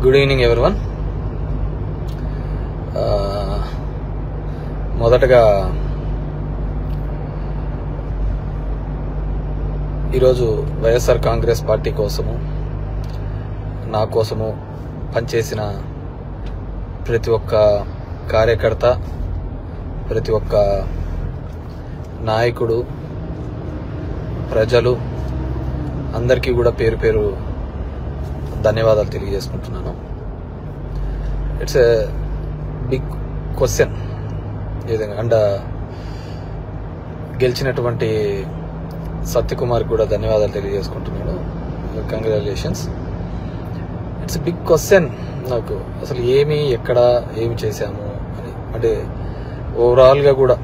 Good evening everyone. మొదటగా ఈరోజు YSR Congress party కోసము, నా కోసము పనిచేసిన ప్రతి ఒక్క కార్యకర్త, ప్రతి ఒక్క నాయకుడు, ప్రజలు అందరికీ కూడా పేరు పేరు ధన్యవాదాలు తెలియజేసుకుంటున్నాను. It's a big question. And గెలిచినటువంటి సత్యకుమార్ కూడా ధన్యవాదాలు తెలియజేసుకుంటున్నాను. Congratulations. It's a big question నాకు, అసలు ఎక్కడ ఏమి చేశాము అని. అంటే ఓవరాల్గా కూడా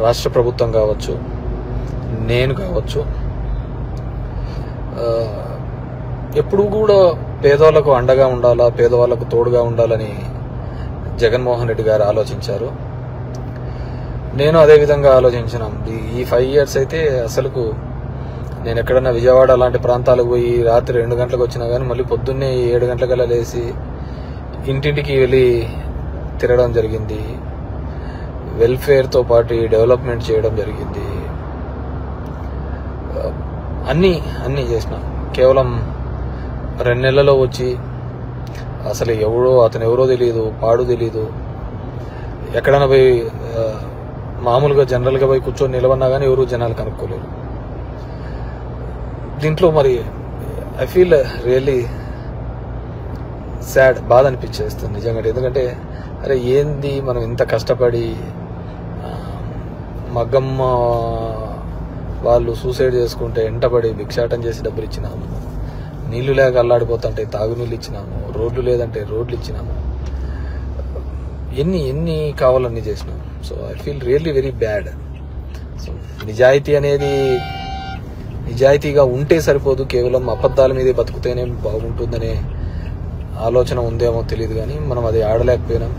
రాష్ట్ర ప్రభుత్వం కావచ్చు, నేను కావచ్చు, ఎప్పుడు కూడా పేదవాళ్లకు అండగా ఉండాలా, పేదవాళ్లకు తోడుగా ఉండాలని జగన్మోహన్ రెడ్డి గారు ఆలోచించారు. నేను అదే విధంగా ఆలోచించిన ఈ 5 years అయితే అసలుకు నేను ఎక్కడన్నా విజయవాడ అలాంటి ప్రాంతాలకు పోయి రాత్రి 2 గంటలకు వచ్చినా కానీ మళ్ళీ పొద్దున్నే 7 గంటలకల్లా లేచి ఇంటింటికి వెళ్ళి తిరగడం జరిగింది. వెల్ఫేర్తో పాటు డెవలప్మెంట్ చేయడం జరిగింది. అన్నీ చేసిన. కేవలం 2 నెలల్లో వచ్చి అసలు అతను ఎవరో తెలియదు, పాడు తెలియదు. ఎక్కడైనా పోయి మామూలుగా జనరల్గా పోయి కూర్చొని నిలబడినా కానీ ఎవరు జనాలు కనుక్కోలేరు. దీంట్లో మరి ఐ ఫీల్ రియల్లీ సాడ్, బాధ అనిపించేస్తుంది నిజంగా. ఎందుకంటే అరే ఏంది మనం ఇంత కష్టపడి, మగ్గమ్మ వాళ్ళు సూసైడ్ చేసుకుంటే ఎంటబడి భిక్షాటం చేసి డబ్బులు ఇచ్చినాము, నీళ్లు లేక అల్లాడిపోతుంటే తాగునీళ్ళు ఇచ్చినాము, రోడ్లు లేదంటే రోడ్లు ఇచ్చినాము, ఎన్ని కావాలన్నీ చేసినాము. So I feel really very bad. So నిజాయితీగా ఉంటే సరిపోదు, కేవలం అబద్ధాల మీదే బతుకుతేనే బాగుంటుందనే ఆలోచన ఉందేమో తెలియదు. కానీ మనం అది ఆడలేకపోయినాం.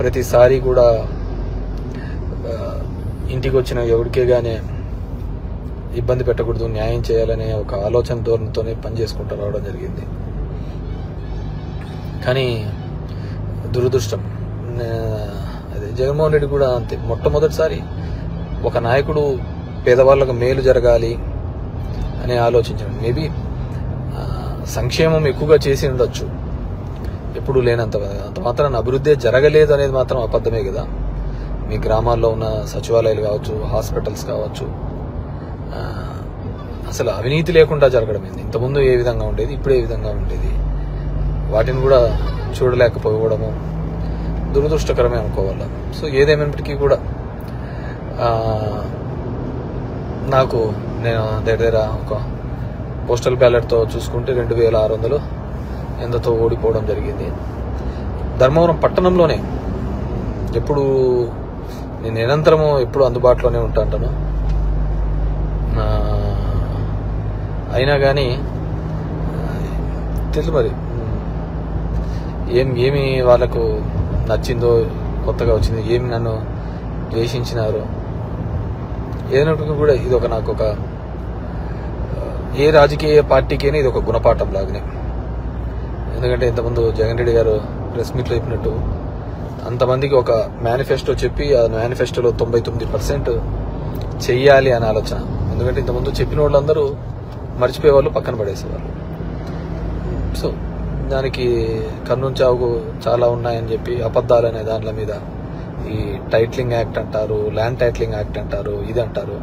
ప్రతిసారి కూడా ఇంటికి వచ్చిన ఎవరికే గానే ఇబ్బంది పెట్టకూడదు, న్యాయం చేయాలనే ఒక ఆలోచన ధోరణితోనే పనిచేసుకుంటూ రావడం జరిగింది. కానీ దురదృష్టం, అదే జగన్మోహన్ రెడ్డి కూడా అంతే. మొట్టమొదటిసారి ఒక నాయకుడు పేదవాళ్ళకు మేలు జరగాలి అని ఆలోచించాడు. మేబీ సంక్షేమం ఎక్కువగా చేసి ఉండొచ్చు, ఎప్పుడు లేనంత. అంత మాత్రాన అభివృద్ధి జరగలేదు అనేది మాత్రం అబద్ధమే కదా. మీ గ్రామాల్లో ఉన్న సచివాలయాలు కావచ్చు, హాస్పిటల్స్ కావచ్చు, అసలు అవినీతి లేకుండా జరగడం ఏంది? ఇంతకుముందు ఏ విధంగా ఉండేది, ఇప్పుడు ఏ విధంగా ఉండేది, వాటిని కూడా చూడలేకపోవడము దురదృష్టకరమే అనుకోవాలి. సో ఏదేమైనప్పటికీ కూడా నేను దగ్గర ఒక పోస్టల్ బ్యాలెట్తో చూసుకుంటే 2600 ఎంతతో ఓడిపోవడం జరిగింది. ధర్మవరం పట్టణంలోనే ఎప్పుడు నేను నిరంతరము ఎప్పుడు అందుబాటులోనే ఉంటాను. అయినా కానీ తెలుసు మరి ఏమి వాళ్ళకు నచ్చిందో, కొత్తగా వచ్చింది, ఏమి నన్ను ద్వేషించినారో. ఏదైనప్పటికీ కూడా ఇది నాకు ఒక ఏ రాజకీయ పార్టీకైనా ఇది ఒక గుణపాఠం లాగానే. ఎందుకంటే ఇంతకుముందు జగన్ రెడ్డి గారు ప్రెస్ మీట్లో చెప్పినట్టు అంతమందికి ఒక మేనిఫెస్టో చెప్పి ఆ మేనిఫెస్టోలో 99% చెయ్యాలి అనే ఆలోచన. ఎందుకంటే ఇంతకుముందు చెప్పిన వాళ్ళందరూ మర్చిపోయేవాళ్ళు, పక్కన పడేసేవాళ్ళు. సో దానికి కర్నూలు చావుకు చాలా ఉన్నాయని చెప్పి అబద్ధాలు అనే దాంట్ల మీద ఈ టైటిలింగ్ యాక్ట్ అంటారు, ల్యాండ్ టైటిలింగ్ యాక్ట్ అంటారు, ఇది అంటారు.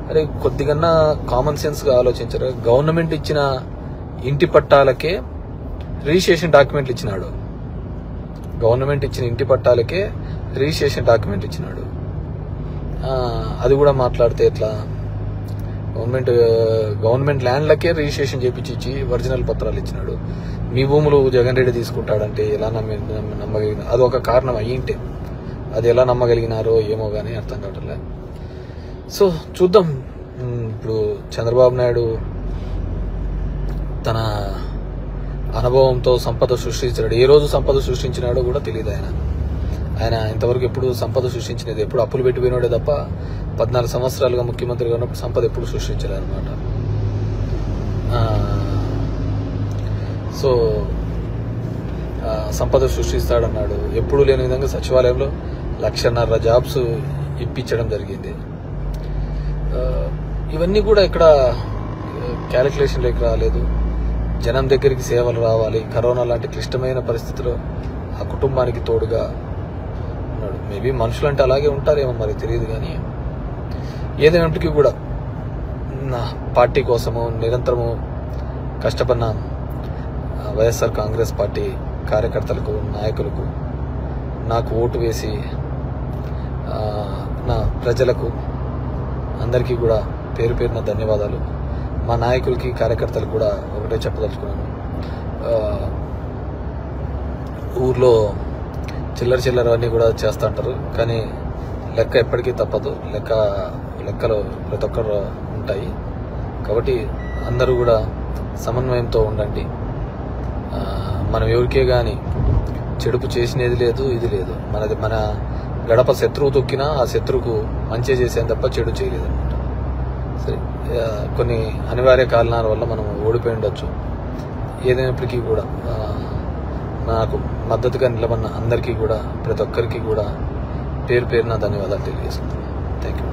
అరే కొద్దిగా కామన్ సెన్స్గా ఆలోచించారు. గవర్నమెంట్ ఇచ్చిన ఇంటి పట్టాలకే రిజిస్ట్రేషన్ డాక్యుమెంట్లు ఇచ్చినాడు. గవర్నమెంట్ ఇచ్చిన ఇంటి పట్టాలకే రిజిస్ట్రేషన్ డాక్యుమెంట్ ఇచ్చినాడు. అది కూడా మాట్లాడితే ఎట్లా? గవర్నమెంట్ ల్యాండ్లకే రిజిస్ట్రేషన్ చేపించి ఒరిజినల్ పత్రాలు ఇచ్చినాడు. మీ భూములు జగన్ రెడ్డి తీసుకుంటాడంటే ఎలా నమ్మగలిగిన? అది ఒక కారణం అయ్యింటే అది ఎలా నమ్మగలిగినారో ఏమో కానీ అర్థం కావట్లే. సో చూద్దాం. ఇప్పుడు చంద్రబాబు నాయుడు తన అనుభవంతో సంపద సృష్టించాడు. ఏ రోజు సంపద సృష్టించినాడో కూడా తెలియదు. ఆయన ఇంతవరకు ఎప్పుడు సంపద సృష్టించినది, ఎప్పుడు అప్పులు పెట్టిపోయినాడే తప్ప 14 సంవత్సరాలుగా ముఖ్యమంత్రిగా ఉన్నప్పుడు సంపద ఎప్పుడు సృష్టించలేదన్నమాట. సో సంపద సృష్టిస్తాడన్నాడు. ఎప్పుడూ లేని విధంగా సచివాలయంలో 1,50,000 జాబ్స్ ఇప్పించడం జరిగింది. ఇవన్నీ కూడా ఇక్కడ క్యాలిక్యులేషన్లోకి రాలేదు. జనం దగ్గరికి సేవలు రావాలి. కరోనా లాంటి క్లిష్టమైన పరిస్థితిలో ఆ కుటుంబానికి తోడుగా ఉన్నాడు. మేబీ మనుషులు అంటే అలాగే ఉంటారేమో మరి తెలియదు. కానీ ఏదైనప్పటికీ కూడా నా పార్టీ కోసము నిరంతరము కష్టపడిన వైఎస్ఆర్ కాంగ్రెస్ పార్టీ కార్యకర్తలకు, నాయకులకు, నాకు ఓటు వేసి నా ప్రజలకు అందరికీ కూడా పేరు పేరున ధన్యవాదాలు. మా నాయకులకి, కార్యకర్తలకు కూడా ఒకటే చెప్పదలుచుకున్నాను. ఊర్లో చిల్లర అన్నీ కూడా చేస్తూ ఉంటారు. కానీ లెక్క ఎప్పటికీ తప్పదు. లెక్కలు ప్రతి ఒక్కరు ఉంటాయి. కాబట్టి అందరూ కూడా సమన్వయంతో ఉండండి. మనం ఎవరికే కానీ చెడుపు చేసినది లేదు, ఇది లేదు. మన గడప శత్రువు తొక్కినా ఆ శత్రువుకు మంచి చేసేది తప్ప చెడు చేయలేదు అనమాట. సరే, కొన్ని అనివార్య కారణాల వల్ల మనం ఓడిపోయి ఉండొచ్చు. ఏదైనప్పటికీ కూడా నాకు మద్దతుగా నిలబడిన అందరికీ కూడా, ప్రతి ఒక్కరికి కూడా పేరు పేరున ధన్యవాదాలు తెలియజేస్తున్నాను. Thank you.